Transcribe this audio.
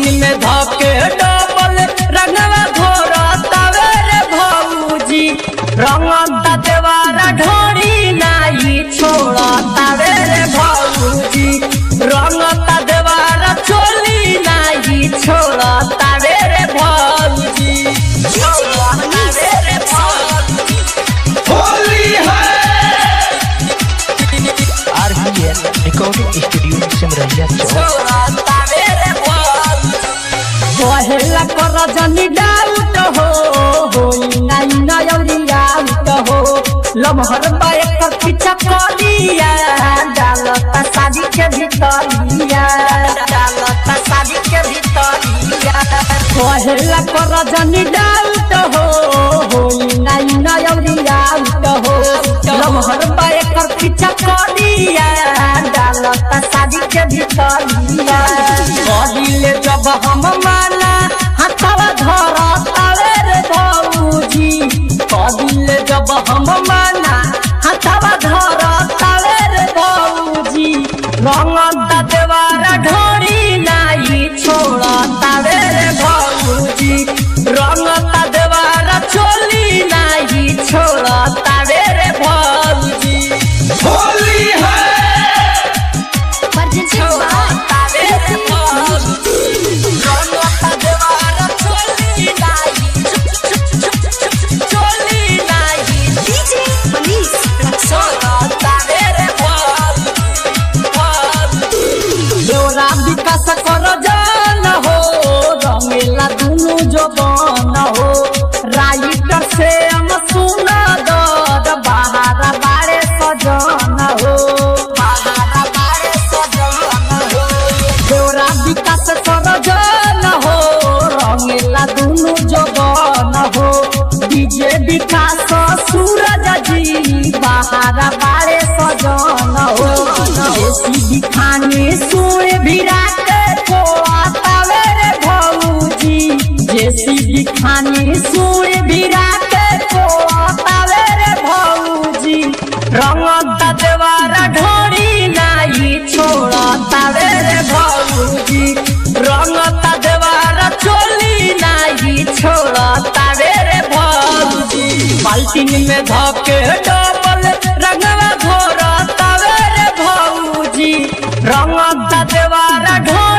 बाल्टीन में धके डबल रंगवा घोरतावे रे भौजी रंगता देवारा ढोरी नाई छोड़तावे रे भौजी रंगता देवारा चोली नाई छोड़तावे रे भौजी छोड़तावे रे भौजी होली है RBL रिकॉर्डिंग स्टूडियो सिमरहिया छोड़तावे रे भौजी पहला कर जनी डाउट हो होई नाई नयौरी आउट हो लमहर बाए कर पीछा कलिया डालता शादी के भीतरिया डालता शादी के भीतरिया पहला कर जनी डाउट हो होई नाई नयौरी आउट हो लमहर बाए कर पीछा कलिया डालता शादी के भीतरिया कलिले जब हम माना हाथवा धरतावे रे भौजी कलिले जब हम माना हाथवा धरतावे रे भौजी रंगता देवारा ढोरी नाई छोड़तावे रे भौजी रंगता देवारा चोली नाई छोड़तावे रे भौजी होली है छोड़तावे रे भौजी रंगता देवारा चोली नाई चोली नाई DJ Manish छोड़तावे रे भौजी देवरा विकास कर जान हो रंगेला दुनु जवान हो राइटर से हम सुना दर बहारा बारे सजन हो बहारा बारे सजन हो देवरा विकास कर जान हो रंगेला दुनु जवान हो डीजे विकास सूरज जी बहारा बारे सजन हो देसी दिखाने सुए विराट को आतावे रे भौजी देसी दिखाने सुए विराट को आतावे रे भौजी रंगता देवारा ढोरी नाई छोड़तावे रे भौजी रंगता देवारा चोली नाई छोड़तावे रे भौजी बाल्टीन में धके डबल रंगवा घोरतावे रे भौजी रंगता देवारा ढोरी